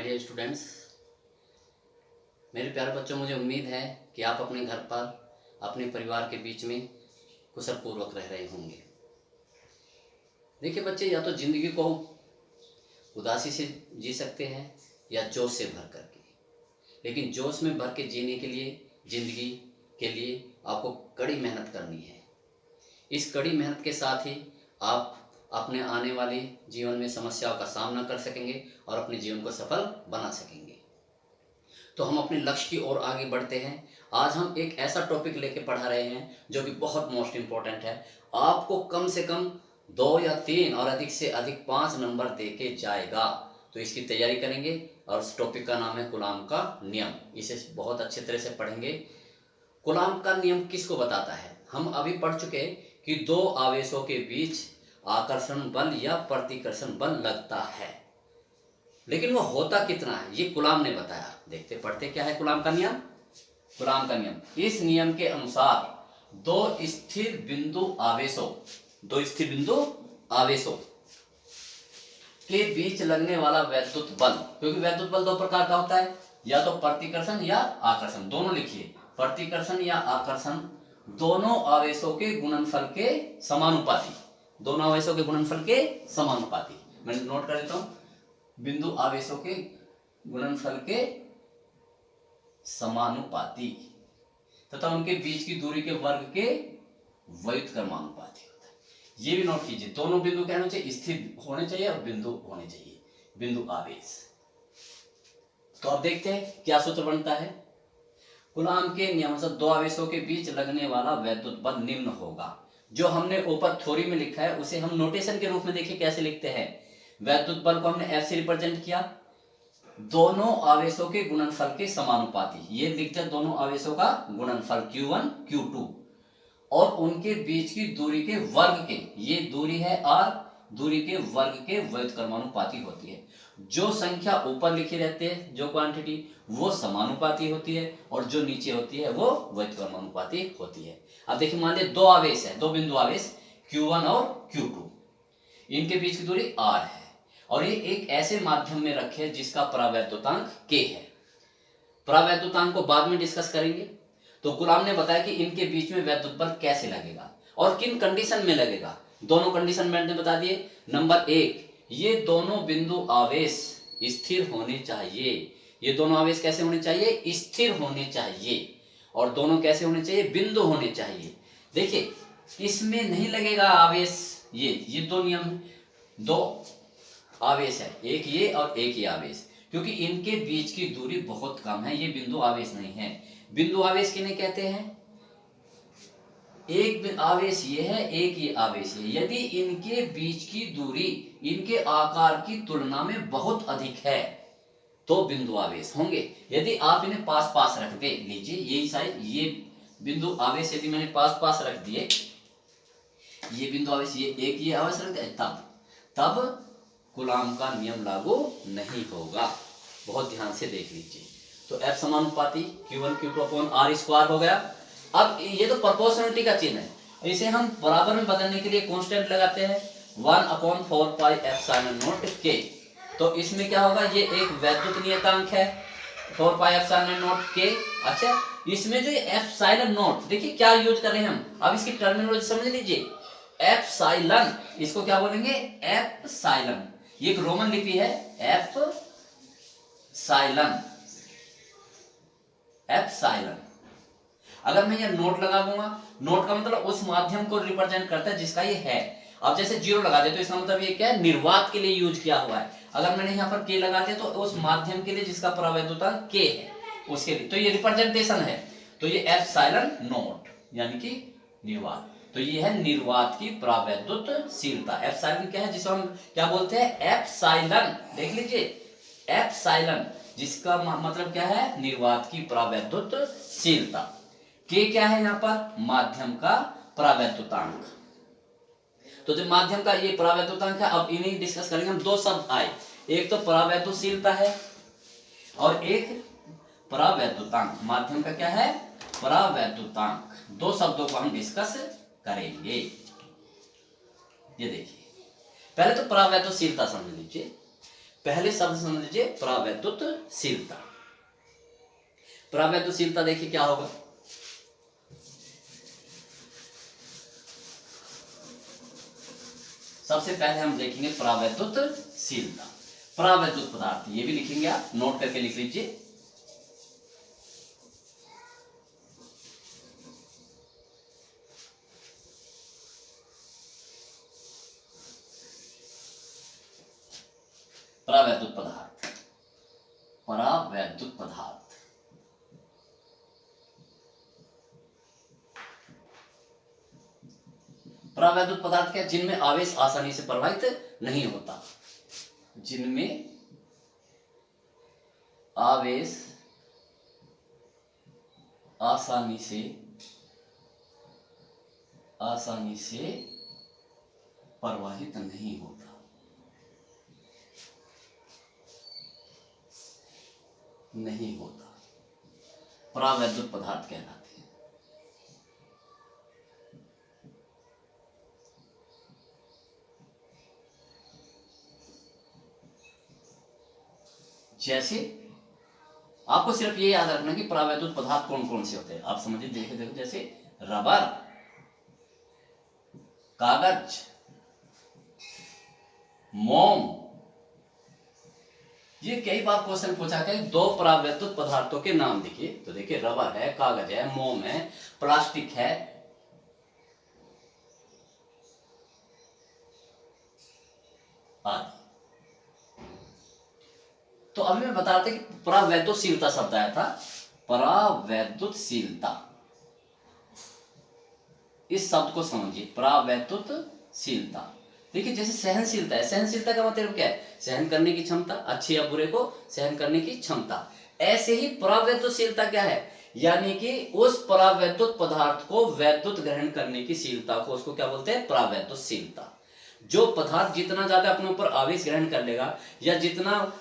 Dear students, मेरे प्यारे बच्चों, मुझे उम्मीद है कि आप अपने घर पर अपने परिवार के बीच में कुशल पूर्वक रह रहे होंगे। देखिए बच्चे, या तो ज़िंदगी को उदासी से जी सकते हैं या जोश से भर करके, लेकिन जोश में भर के जीने के लिए, ज़िंदगी के लिए आपको कड़ी मेहनत करनी है। इस कड़ी मेहनत के साथ ही आप अपने आने वाले जीवन में समस्याओं का सामना कर सकेंगे और अपने जीवन को सफल बना सकेंगे। तो हम अपने लक्ष्य की ओर आगे बढ़ते हैं। आज हम एक ऐसा टॉपिक लेके पढ़ा रहे हैं जो कि बहुत मोस्ट इम्पॉर्टेंट है। आपको कम से कम 2 या 3 और अधिक से अधिक 5 नंबर दे के जाएगा। तो इसकी तैयारी करेंगे और उस टॉपिक का नाम है कूलॉम का नियम। इसे बहुत अच्छे तरह से पढ़ेंगे। कूलॉम का नियम किसको बताता है? हम अभी पढ़ चुके कि 2 आवेशों के बीच आकर्षण बल या प्रतिकर्षण बल लगता है, लेकिन वो होता कितना है ये कूलॉम ने बताया। देखते पढ़ते क्या है कूलॉम का नियम। कूलॉम का नियम, इस नियम के अनुसार 2 स्थिर बिंदु आवेशों के बीच लगने वाला वैद्युत बल, क्योंकि वैद्युत बल 2 प्रकार का होता है, या तो प्रतिकर्षण या आकर्षण। दोनों लिखिए, प्रतिकर्षण या आकर्षण, दोनों आवेशों के गुणनफल के समानुपाती। दोनों आवेशों के गुणनफल के समानुपाती। मैं नोट कर देता हूं, बिंदु आवेशों के गुणनफल के समानुपाती तथा उनके बीच की दूरी के वर्ग के व्युत्क्रमानुपाती होता है। ये भी नोट कीजिए, दोनों बिंदु क्या होने चाहिए? स्थिर होने चाहिए और बिंदु होने चाहिए, बिंदु आवेश। तो अब देखते हैं क्या सूत्र बनता है। कूलॉम के नियम से 2 आवेशों के बीच लगने वाला वैद्युत बल निम्न होगा। जो हमने ऊपर थ्योरी में लिखा है उसे हम नोटेशन के रूप में देखिए कैसे लिखते हैं। वैद्युत बल को हमने F से रिप्रेजेंट किया, दोनों आवेशों के गुणनफल के समानुपाती। ये लिखते हैं दोनों आवेशों का गुणनफल Q1 Q2 और उनके बीच की दूरी के वर्ग के, ये दूरी है R, दूरी के वर्ग के व्युत्क्रमानुपाती होती है। जो संख्या ऊपर लिखी रहती है, जो क्वांटिटी, वो समानुपाती होती है और जो नीचे होती है वो व्युत्क्रमानुपाती होती है। अब देखिए, मान लीजिए 2 आवेश है, 2 बिंदु आवेश Q1 और Q2, इनके बीच की दूरी R है और ये एक ऐसे माध्यम में रखे जिसका परावैद्युतांक K है। परावैद्युतांक को बाद में डिस्कस करेंगे। तो कूलॉम ने बताया कि इनके बीच में वैद्युत बल कैसे लगेगा और किन कंडीशन में लगेगा। दोनों कंडीशन मैंने बता दिए। नंबर 1, ये दोनों बिंदु आवेश स्थिर होने चाहिए। ये दोनों आवेश कैसे होने चाहिए? स्थिर होने चाहिए। और दोनों कैसे होने चाहिए? बिंदु होने चाहिए। देखिए, इसमें नहीं लगेगा आवेश, ये 2 नियम, 2 आवेश है, एक ये और एक ये आवेश, क्योंकि इनके बीच की दूरी बहुत कम है। ये बिंदु आवेश नहीं है। बिंदु आवेश किन्हें कहते हैं? एक आवेश ये है, एक ये आवेश है। यदि इनके बीच की दूरी इनके आकार की तुलना में बहुत अधिक है तो बिंदु आवेश होंगे। यदि आप इन्हें पास पास रख दे, लीजिए यही साइड, ये बिंदु आवेश यदि मैंने पास पास रख दिए, ये बिंदु आवेश, ये एक ये आवेश रख दिया, तब कूलॉम का नियम लागू नहीं होगा। बहुत ध्यान से देख लीजिए। तो F समानुपाती Q1 Q2 upon R square हो गया। अब ये तो प्रोपोर्शनलिटी का चिन्ह है, इसे हम बराबर में बदलने के लिए कांस्टेंट लगाते हैं 1/4 पाई एप्सिलॉन नॉट K। तो इसमें क्या होगा? ये एक वैद्युत नियतांक है 4 पाई एप्सिलॉन नॉट K। अच्छा, इसमें जो एप्सिलॉन नॉट, देखिए क्या यूज कर रहे हैं हम, अब इसकी टर्मिनोलॉजी समझ लीजिए। एप्सिलॉन, इसको क्या बोलेंगे? एप्सिलॉन। ये एक रोमन लिपि है, एप्सिलॉन। एप्सिलॉन। अगर मैं ये नोट लगा दूंगा, नोट का मतलब उस माध्यम को रिप्रेजेंट करता है जिसका ये है। अब जैसे 0 लगा दे तो इसका मतलब ये क्या है? निर्वात के लिए यूज किया हुआ है। अगर मैंने यहाँ पर K लगा दिया तो उस माध्यम के लिए जिसका परावैद्युतांक K है उसके लिए, तो ये रिप्रेजेंटेशन है। तो ये एप्सिलॉन नॉट यानी कि निर्वात। तो ये है निर्वात की परावैद्युतशीलता। एप्सिलॉन क्या है? जिसे हम क्या बोलते हैं? एप्सिलॉन। देख लीजिए, एप्सिलॉन, जिसका मतलब क्या है? निर्वात की परावैद्युतशीलता। K क्या है यहाँ पर? माध्यम का परावैद्युतांक। तो जो माध्यम का ये परावैद्युतांक है, अब इन्हीं डिस्कस करेंगे हम। 2 शब्द आए, एक तो परावैद्युतशीलता है और एक परावैद्युतांक। माध्यम का क्या है? परावैद्युतांक। 2 शब्दों को हम डिस्कस करेंगे। ये देखिए, पहले तो परावैद्युतशीलता समझ लीजिए। पहले शब्द समझ लीजिए परावैद्युतशीलता। परावैद्युतशीलता देखिए क्या होगा। सबसे पहले हम देखेंगे परावैद्युतशीलता। परावैद्युत पदार्थ ये भी लिखेंगे, आप नोट करके लिख लीजिए। परावैद्युत पदार्थ, परावैद्युत पदार्थ। परावैद्युत पदार्थ क्या? जिनमें आवेश आसानी से प्रवाहित नहीं होता, जिनमें आवेश आसानी से प्रवाहित नहीं होता। परावैद्युत पदार्थ कहलाते हैं। जैसे आपको सिर्फ ये याद रखना कि परावैद्युत पदार्थ कौन कौन से होते हैं। आप समझिए, देखो देखो, जैसे रबर, कागज, मोम। ये कई बार क्वेश्चन पूछा गया, दो परावैद्युत पदार्थों के नाम देखिए। तो देखिए, रबर है, कागज है, मोम है, प्लास्टिक है, आदि। तो अभी मैं बता रहा था कि परावैद्युतशीलता शब्द आया था। परावैद्युतशीलता, इस शब्द को समझिए, परावैद्युतशीलता। देखिए, जैसे सहनशीलता है, सहनशीलता का मतलब क्या है? सहन करने की क्षमता, अच्छे या बुरे को सहन करने की क्षमता। ऐसे ही परावैद्युतशीलता क्या है? यानी कि उस परावैद्युत पदार्थ को वैद्युत ग्रहण करने की शीलता को, उसको क्या बोलते हैं? परावैद्युतशीलता। जो पदार्थ जितना ज्यादा अपने ऊपर आवेश ग्रहण कर लेगा, या जितना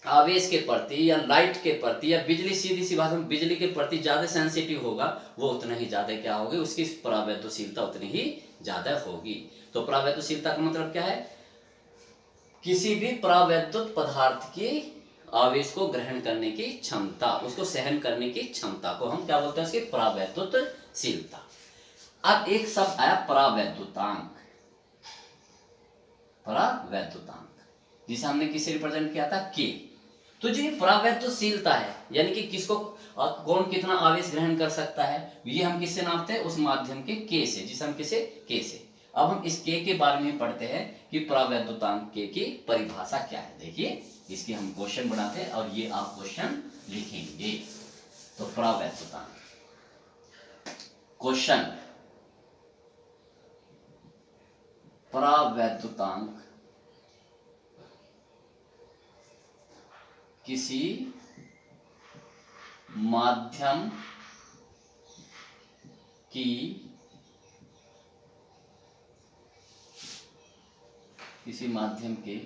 आवेश के प्रति या लाइट के प्रति या बिजली, सीधी सी बात, बिजली के प्रति ज्यादा सेंसिटिव होगा, वो उतना ही ज्यादा क्या होगी? उसकी परावैद्युतशीलता उतनी ही ज्यादा होगी। तो परावैद्युतशीलता का मतलब क्या है? किसी भी परावैद्युत पदार्थ की आवेश को ग्रहण करने की क्षमता, उसको सहन करने की क्षमता को हम क्या बोलते हैं? उसकी परावैद्युतशीलता। अब एक शब्द आया परावैद्युतांक। परावैद्युतांक जिसे हमने किससे रिप्रेजेंट किया था? के। तो जो ये परावैद्युतशीलता है, यानी कि किसको कौन कितना आवेश ग्रहण कर सकता है, ये हम किससे नापते हैं? उस माध्यम के के से, जिसे हम किसे? के से। अब हम इस के बारे में पढ़ते हैं कि परावैद्युतांक के की परिभाषा क्या है। देखिए, इसकी हम क्वेश्चन बनाते हैं और ये आप क्वेश्चन लिखेंगे। तो परावैद्युतांक क्वेश्चन, परावैद्युतांक किसी माध्यम के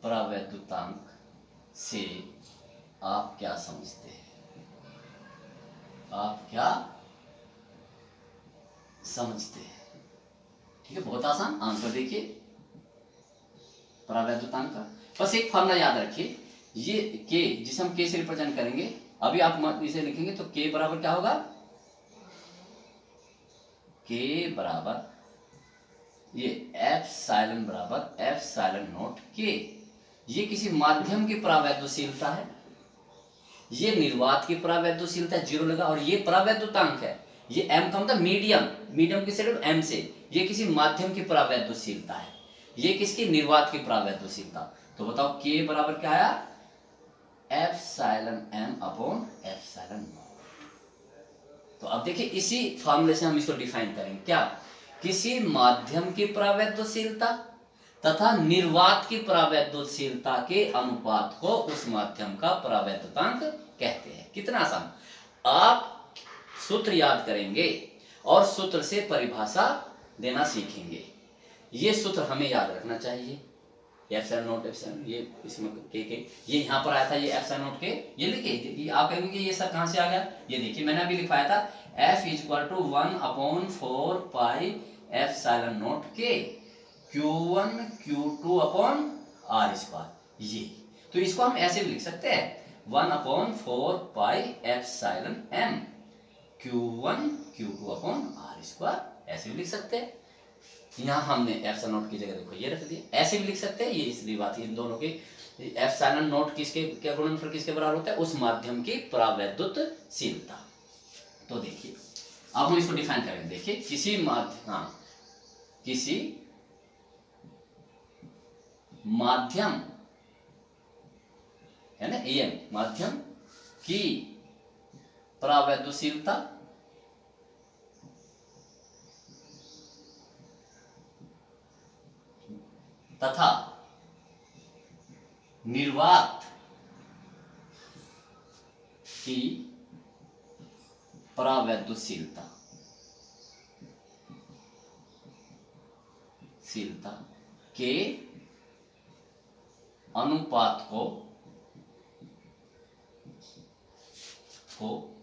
परावैद्युतांक से आप क्या समझते हैं? आप क्या समझते हैं? ठीक है, बहुत आसान। आंसर देखिए परावैद्युतांक का। बस एक फॉर्मूला याद रखिए, ये के जिसे हम के से रिप्रेजेंट करेंगे, अभी आप इसे लिखेंगे तो के बराबर क्या होगा? के बराबर ये एप्सिलॉन बराबर एप्सिलॉन नॉट के। ये किसी माध्यम की परावैद्युतशीलता है, ये निर्वात की परावैद्युतशीलता जीरो लगा, और ये परावैद्युतांक है। ये एम का मतलब मीडियम किससे? एम से। ये किसी माध्यम की परावैद्युतशीलता है, ये किसकी? निर्वात की परावैद्युतशीलता। तो बताओ के बराबर क्या आया? Epsilon m upon epsilon naught. तो अब देखिए, इसी फॉर्मूले से हम इसको डिफाइन करेंगे। क्या? किसी माध्यम की परावैद्युतशीलता तथा निर्वात की परावैद्युतशीलता के अनुपात को उस माध्यम का परावैद्युतांक कहते हैं। कितना आसान। आप सूत्र याद करेंगे और सूत्र से परिभाषा देना सीखेंगे। ये सूत्र हमें याद रखना चाहिए। एप्सिलॉन नॉट एप्सिलॉन, ये इसमें के ये यहाँ पर आया था, ये एप्सिलॉन नॉट के, ये लिखे। आप कहेंगे ये सर कहाँ से आ गया? ये देखिए, मैंने अभी लिखवाया था, F = 1/4 पाई एप्सिलॉन नॉट के। Q1 Q2 upon r square. ये तो इसको हम ऐसे भी लिख सकते हैं 1/4 pi epsilon m Q1 Q2 upon r square, ऐसे भी लिख सकते हैं। यहाँ हमने एप्सिलॉन नॉट की जगह देखो ये रख दिया, ऐसे भी लिख सकते हैं। ये इसलिए बात है इन दोनों की, एप्सिलॉन नॉट किसके क्या गुणनफल किसके बराबर होता है, उस माध्यम की परावैद्युतशीलता। तो देखिए अब हम इसको डिफाइन करेंगे। देखिए किसी माध्यम है ना, एम माध्यम की परावैद्युतशीलता तथा निर्वात की परावैद्युतशीलता के अनुपात को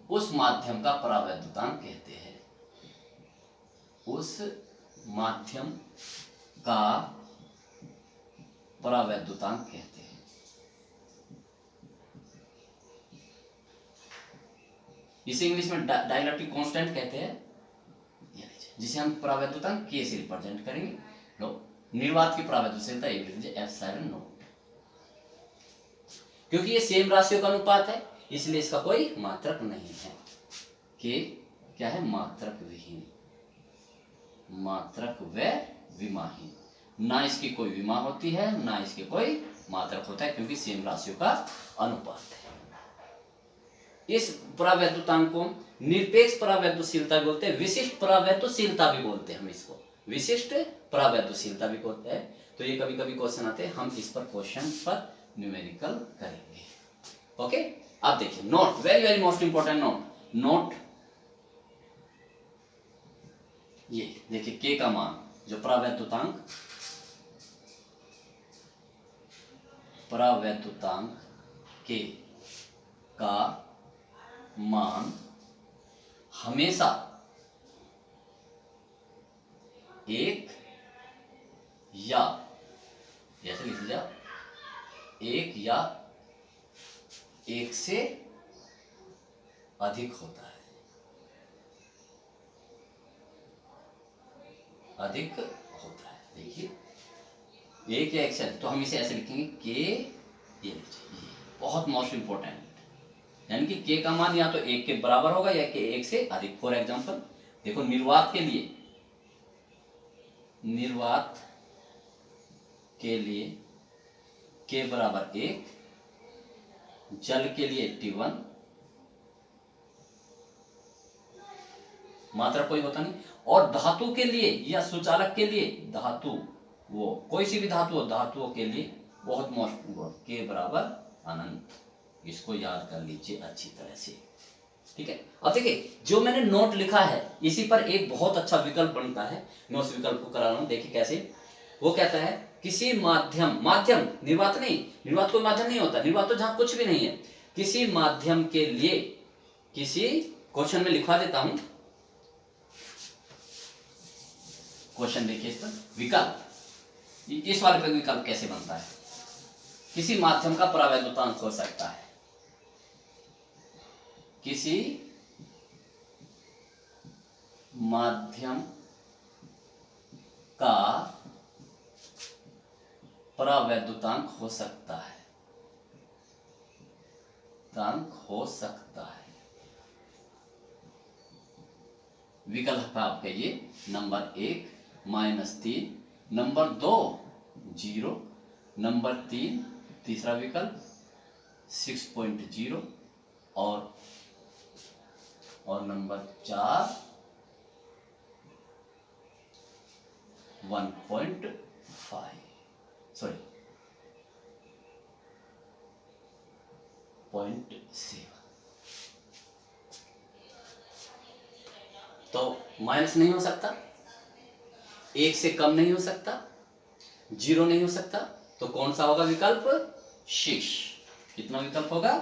उस माध्यम का परावैद्युतांक कहते हैं। उस माध्यम का परावैद्युतांक कहते हैं। इसे इंग्लिश में डाइलेक्ट्रिक कांस्टेंट कहते हैं, जिसे हम परावैद्युतांक के से रिप्रेजेंट करेंगे। लो निर्वात की परावैद्युतशीलता ये लिख लीजिए एप्सिलॉन नॉट। क्योंकि ये सेम राशियों का अनुपात है इसलिए इसका कोई मात्रक नहीं है। के क्या है, मात्रक विहीन, मात्रक व विमाहीन, ना इसकी कोई विमा होती है ना इसके कोई मात्रक होता है, क्योंकि सेम राशियों का अनुपात है। इस परावैद्युतांक को निरपेक्ष परावैद्युतशीलता भी बोलते हैं, विशिष्ट परावैद्युतशीलता भी बोलते हैं। हम इसको विशिष्ट परावैद्युतशीलता भी बोलते हैं। तो ये कभी कभी क्वेश्चन आते हैं, हम इस पर क्वेश्चन पर न्यूमेरिकल करेंगे। ओके अब देखिए note, very very most important note. ये देखिए के का मान, जो परावैद्युतांक के का मान हमेशा एक या, जैसे लिख लिया, एक या एक से अधिक होता है, अधिक होता है। देखिए एक या एक से अधिक, तो हम इसे ऐसे लिखेंगे के, ये बहुत मोस्ट इंपॉर्टेंट, यानी कि के का मान या तो एक के बराबर होगा या के एक से अधिक। फॉर एग्जांपल देखो निर्वात के लिए के बराबर 1, जल के लिए T1, मात्रा कोई होता नहीं, और धातु के लिए या सुचालक के लिए, धातु वो कोई सी भी धातु हो, धातुओं के लिए बहुत मोस्ट इंपॉर्टेंट, के बराबर अनंत। इसको याद कर लीजिए अच्छी तरह से, ठीक है। अब देखिए जो मैंने नोट लिखा है इसी पर एक बहुत अच्छा विकल्प बनता है, मैं उस विकल्प को करा रहा हूं। देखिए कैसे, वो कहता है किसी माध्यम निर्वात नहीं, निर्वात कोई माध्यम नहीं होता, निर्वात तो जहां कुछ भी नहीं है। किसी माध्यम के लिए, किसी क्वेश्चन में लिखवा देता हूं क्वेश्चन, देखिए इस पर विकल्प, इस वाले पर विकल्प कैसे बनता है। किसी माध्यम का परावैद्युतांक हो सकता है, किसी माध्यम का परावैद्युतांक हो सकता है, विकल्प है आपका ये नंबर 1 -3, नंबर 2 0, नंबर 3 तीसरा विकल्प 6.0 और नंबर 4 1.5, सॉरी 0.7। तो माइनस नहीं हो सकता, 1 से कम नहीं हो सकता, 0 नहीं हो सकता, तो कौन सा होगा विकल्प 6। कितना विकल्प होगा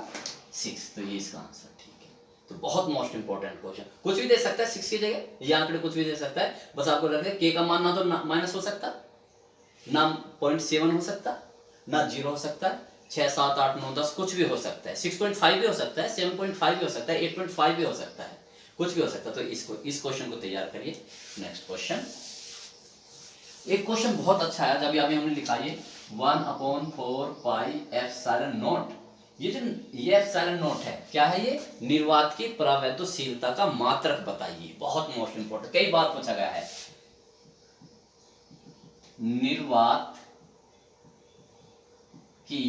6, तो ये इसका आंसर, ठीक है। तो बहुत मोस्ट इंपॉर्टेंट क्वेश्चन, कुछ भी दे सकता है 6 की जगह, ये आंकड़े कुछ भी दे सकता है, बस आपको लगता है के का मान ना तो माइनस हो सकता ना 0.7 हो सकता, ना 0 हो सकता, 6, 7, 8, 9, 10 कुछ भी हो सकता है, 6.5 भी हो सकता है, 7.5 भी हो सकता है, 8.5 भी हो सकता है, कुछ भी हो सकता है। तो इस क्वेश्चन को तैयार करिए। नेक्स्ट क्वेश्चन, एक क्वेश्चन बहुत अच्छा है, अभी हमने लिखा ये 1/4 पाई एप्सिलॉन नॉट। ये एप्सिलॉन नॉट है, क्या है ये? निर्वात की परावैद्युतशीलता का मात्रक बताइए। बहुत मोस्ट इंपोर्टेंट, कई बार पूछा गया है। निर्वात की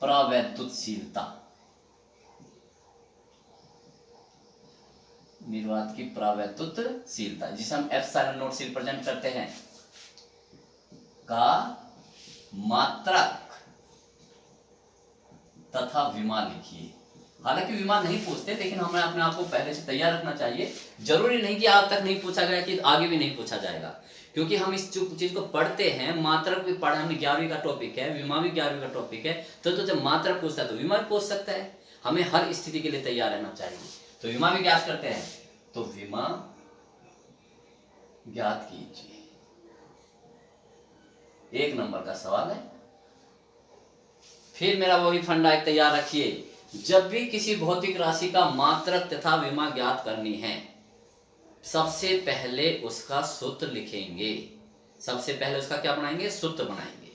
परावैद्युतशीलता, निर्वात की परावैद्युतशीलता जिसे हम एप्सिलॉन नॉट से रिप्रेजेंट करते हैं का मात्रक तथा विमा लिखिए। हालांकि विमा नहीं पूछते, लेकिन हमें अपने आप को पहले से तैयार रखना चाहिए। जरूरी नहीं कि आज तक नहीं पूछा गया कि आगे भी नहीं पूछा जाएगा, क्योंकि हम इस चीज को पढ़ते हैं। मात्रक भी पढ़ा हमने, 11वीं का टॉपिक है, विमा भी 11वीं का टॉपिक है। तो जब मात्रक पूछता है तो विमा भी पूछ सकता है। हमें हर स्थिति के लिए तैयार रहना चाहिए। तो विमा भी ज्ञात करते हैं, तो विमा ज्ञात कीजिए। 1 नंबर का सवाल है। फिर मेरा वही फंडा एक तैयार रखिए, जब भी किसी भौतिक राशि का मात्रक तथा विमा ज्ञात करनी है, सबसे पहले उसका सूत्र लिखेंगे। सबसे पहले उसका क्या बनाएंगे? सूत्र बनाएंगे।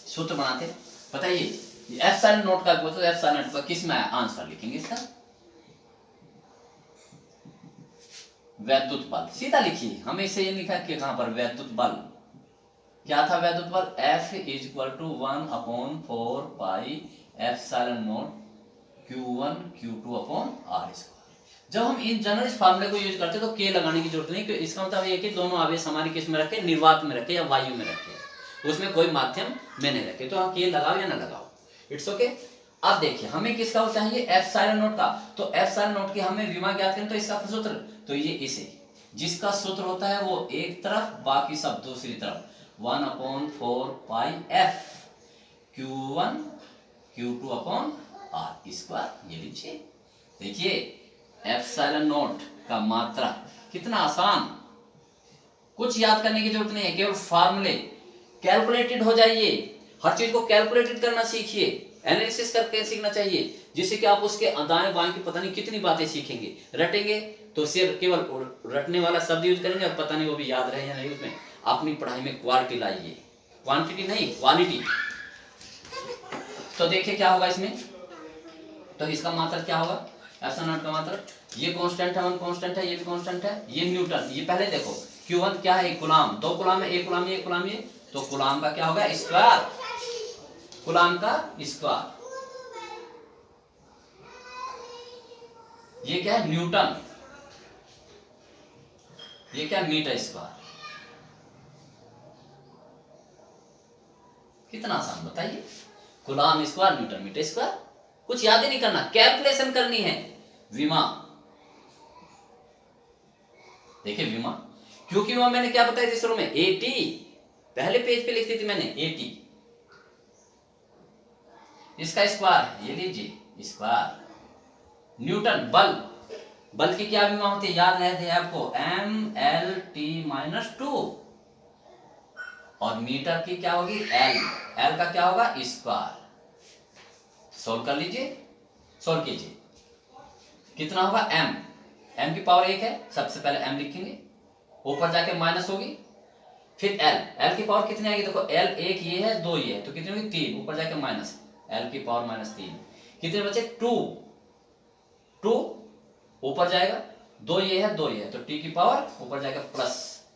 सूत्र बनाते बताइए, एप्सिलॉन नॉट का एप्सिलॉन नॉट का किस में आंसर लिखेंगे इसका? वैद्युत बल, सीधा लिखिए। हमें इसे ये लिखा कि कहां पर वैद्युत बल, क्या था वैद्युत बल? F = 1/4 pi epsilon not Q1 Q2/r²। जब हम इन जनरल फार्मूले को यूज करते हैं तो K लगाने की जरूरत नहीं, क्योंकि इसका मतलब ये कि दोनों आवेश हमारे किस में रखे? निर्वात में रखे या वायु में रखे, उसमें कोई माध्यम में नहीं रखे। तो हम K लगाओ या ना लगाओ, इट्स ओके। अब देखिए हमें किसका चाहिए? एप्सिलॉन नॉट का। तो एप्सिलॉन नॉट की हमें विमा ज्ञात करें, तो इसका सूत्र, तो ये इसे जिसका सूत्र होता है वो एक तरफ, बाकी सब दूसरी तरफ। 1/4 पाई F Q1 Q2/r²। ये लीजिए, देखिए एप्सिलॉन नॉट का मात्रा कितना आसान, कुछ याद करने की जरूरत नहीं है, केवल फार्मूले कैलकुलेटेड हो जाइए। हर चीज को कैलकुलेटेड करना सीखिए, एनालिसिस करके सीखना चाहिए, जिससे कि आप उसके दाएं बाएं की पता नहीं कितनी बातें सीखेंगे। रटेंगे तो सिर्फ केवल रटने वाला शब्द यूज करेंगे, और पता नहीं वो भी याद रहे या नहीं। उसमें अपनी पढ़ाई में क्वालिटी लाइए, क्वांटिटी नहीं क्वालिटी। तो देखिए क्या होगा इसमें, तो इसका मात्रक क्या होगा? एप्सिलॉन नॉट का मात्रक, ये कांस्टेंट है, 1 कांस्टेंट है, ये भी कांस्टेंट है, ये न्यूटन। ये पहले देखो Q1 क्या है? कूलाम। 2 कूलाम है, 1 कूलाम ये, 1 कूलाम ये, तो कूलाम का क्या होगा? स्क्वायर, कूलाम का स्क्वायर। ये क्या है? न्यूटन। ये क्या? Metre square. कितना आसान बताइए, coulomb square newton metre square. कुछ याद ही नहीं करना, कैलकुलेशन करनी है। विमा, देखिए विमा, क्योंकि विमा मैंने क्या बताया थी शुरू में? 80, पहले पेज पे लिखती थी मैंने 80। इसका स्क्वायर, ये लीजिए स्क्वायर। न्यूटन बल, बल की क्या विमा होती है? याद है आपको, mLT-2। और मीटर की क्या होगी? L। L का क्या होगा? स्क्वायर। सोल्व कर लीजिए, सोल्व कीजिए, कितना होगा? m, m की पावर 1 है, सबसे पहले m लिखेंगे, ऊपर जाके माइनस होगी, फिर l, l की पावर कितनी आएगी? देखो l 1 ये है, 2 ये है, तो कितनी होगी? 3, ऊपर जाके माइनस, l की पावर -3। कितने बचे? 2 ऊपर जाएगा, 2 ये है, 2 ये है, तो t की पावर ऊपर जाएगा प्लस।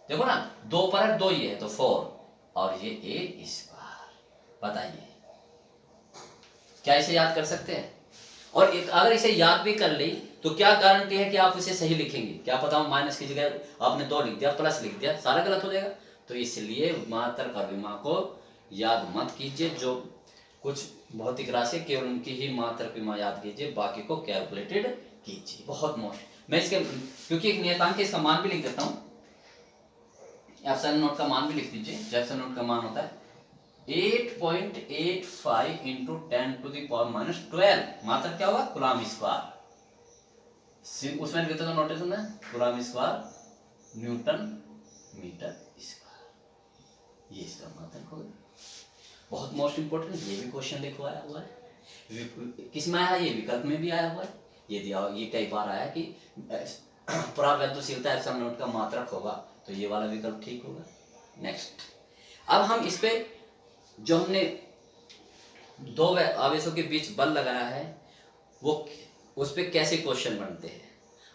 देखो ना, 2 ऊपर है, 2 ये है, तो 4, और ये a स्क्वायर। बताइए क्या इसे याद कर सकते हैं? और अगर इसे याद भी कर ली तो क्या गारंटी है कि आप इसे सही लिखेंगे? क्या पता माइनस की जगह आपने 2 लिख दिया, प्लस लिख दिया, सारा गलत हो जाएगा। तो इसलिए मात्रक और विमा को याद मत कीजिए। जो कुछ भौतिक राशि केवल उनकी ही मात्रक विमा याद कीजिए, बाकी को कैलकुलेटेड कीजिए। बहुत मोस्ट, मैं इसके क्योंकि एक नियतांक है, इसका मान भी लिख देता हूँ। एप्सिलॉन नॉट का मान भी लिख दीजिए। एप्सिलॉन नॉट का मान होता है 8.85 × 10⁻12। मात्रक क्या होगा? Coulomb square. उसमें लिखते तो नोटेशन है, coulomb square newton metre square. ये इसका मात्रक होगा। बहुत मोस्ट इंपोर्टेंट, ये भी क्वेश्चन लिखवाया हुआ है। किस में आया, ये विकल्प में भी आया हुआ है। ये दिया, ये कई बार आया कि परावैद्युशीलता एप्सिलॉन नॉट का मात्रक होगा, तो ये वाला विकल्प ठीक होगा। नेक्स्ट, अब हम इस पे जो हमने दो आवेशों के बीच बल लगाया है, वो उस पे कैसे क्वेश्चन बनते हैं,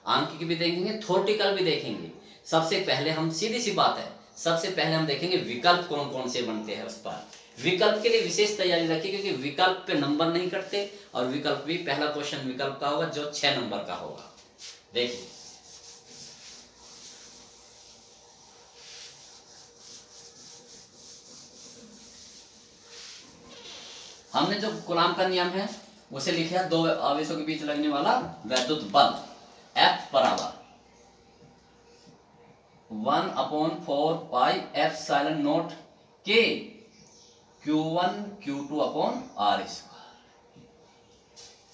अंक की भी देखेंगे, थ्योरेटिकल भी देखेंगे। सबसे पहले हम, सीधी सी बात है, सबसे पहले हम देखेंगे विकल्प कौन कौन से बनते हैं उस पर। विकल्प के लिए विशेष तैयारी रखिए, क्योंकि विकल्प पे नंबर नहीं कटते, और विकल्प भी, पहला क्वेश्चन विकल्प का होगा जो 6 नंबर का होगा। देखिए, हमने जो कूलाम का नियम है उसे लिखा है, दो आवेशों के बीच लगने वाला वैद्युत बल F बराबर 1/4 pi epsilon not K Q1 Q2 upon R square.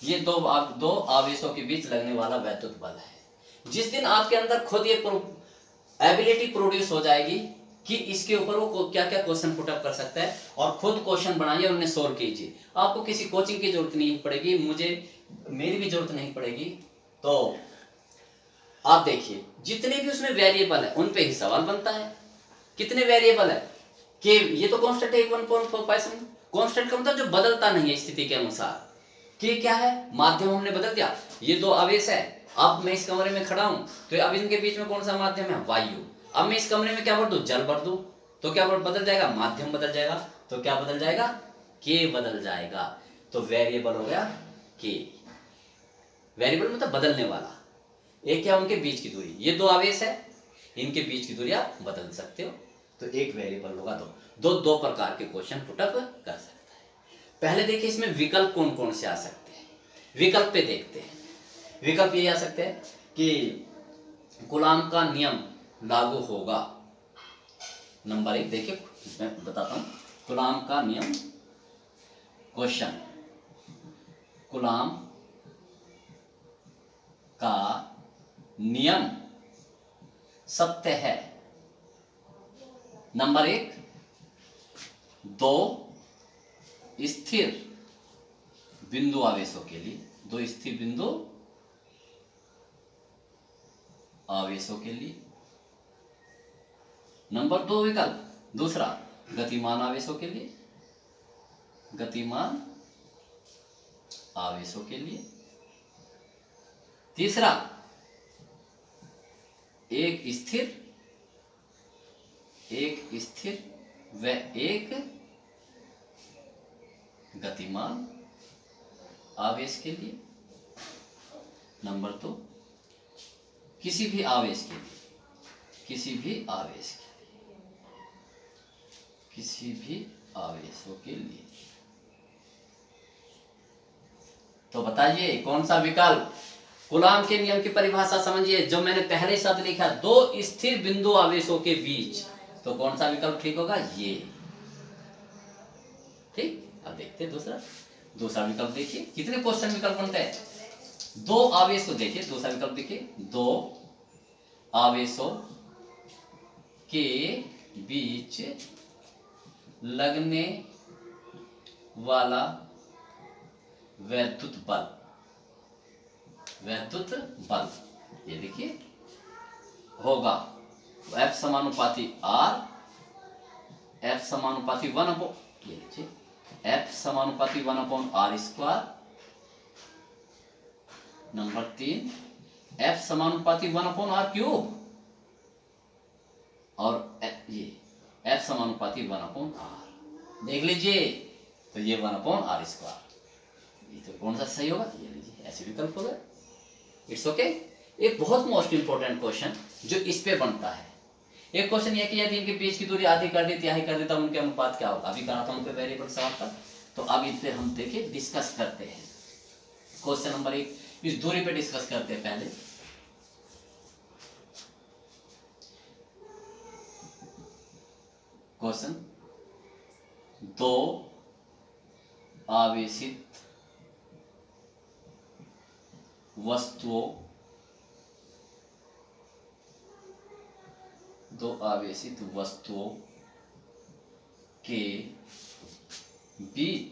ये दो आवेशों के बीच लगने वाला वैद्युत बल है। जिस दिन आपके अंदर खुद ये एबिलिटी प्रोड्यूस हो जाएगी कि इसके ऊपर वो क्या क्या क्वेश्चन पुटअप कर सकता है, और खुद क्वेश्चन बनाइए और उन्हें सोल्व कीजिए। आपको किसी कोचिंग की जरूरत नहीं पड़ेगी, मेरी भी जरूरत नहीं पड़ेगी। तो आप देखिए, जितने भी उसमें वेरिएबल है उन पे ही सवाल बनता है। कितने वेरिएबल है, कि ये तो कांस्टेंट है 1.45। कांस्टेंट का मतलब जो बदलता नहीं है स्थिति के अनुसार। कि क्या है, माध्यम हमने बदल दिया, ये दो आवेश है। अब मैं इस कमरे में खड़ा हूं, तो अब इनके बीच में कौन सा माध्यम है, वायु। अब मैं इस कमरे में क्या भर दूं, जल भर दूं, तो क्या बदल जाएगा, माध्यम बदल जाएगा। तो क्या बदल जाएगा, के बदल जाएगा। तो वेरिएबल हो गया के। वेरिएबल मतलब बदलने वाला। एक क्या, उनके बीच की दूरी, ये दो आवेश है, इनके बीच की दूरी आप बदल सकते हो। तो एक वेरिएबल होगा दो प्रकार के क्वेश्चन पुटअप कर सकता है। पहले देखिए इसमें विकल्प कौन कौन से आ सकते हैं, विकल्प पे देखते हैं। विकल्प ये आ सकते हैं कि कूलाम का नियम लागू होगा। नंबर 1 देखिए, मैं बताता हूं, कूलाम का नियम, क्वेश्चन, कूलाम का नियम सत्य है। नंबर 1, दो स्थिर बिंदु आवेशों के लिए, दो स्थिर बिंदु आवेशों के लिए। नंबर 2 विकल्प, दूसरा गतिमान आवेशों के लिए, गतिमान आवेशों के लिए। तीसरा, एक स्थिर व एक गतिमान आवेश के लिए। नंबर 2, किसी भी आवेश के लिए, किसी भी आवेश के लिए, किसी भी आवेशों के लिए। तो बताइए कौन सा विकल्प, कूलाम के नियम की परिभाषा समझिए, जो मैंने पहले शब्द लिखा, दो स्थिर बिंदु आवेशों के बीच, तो कौन सा विकल्प ठीक होगा, ये। ठीक, अब देखते हैं दूसरा विकल्प। देखिए कितने क्वेश्चन विकल्प बनते हैं। दो आवेश को देखिए, दूसरा विकल्प देखिए, दो आवेशों के बीच लगने वाला वैद्युत बल, ये देखिए होगा F समानुपाती R, F समानुपाती 1 अपॉन, ये लीजिए F समानुपाती 1 upon R square. Number 3, F समानुपाती 1 अपॉन R क्यूब, और ये F समानुपाती 1 अपॉन R। देख लीजिए, तो ये 1 अपॉन R स्क्वायर, ये तो कौन सा सही होगा, ये लीजिए, ऐसे विकल्प होगा। It's okay. एक बहुत मोस्ट इंपोर्टेंट क्वेश्चन जो इस पे बनता है, एक क्वेश्चन ये कि यदि इनके बीच की दूरी आधी कर दी, तिहाई कर देता, उनके अनुपात क्या होगा। अभी कहा था उनके वेरिएबल सवाल का, तो अब इस पे हम देखिए डिस्कस करते हैं। क्वेश्चन नंबर 1, इस दूरी पे डिस्कस करते हैं। पहले क्वेश्चन, दो आवेशित वस्तुओं दो आवेशित वस्तुओं के बीच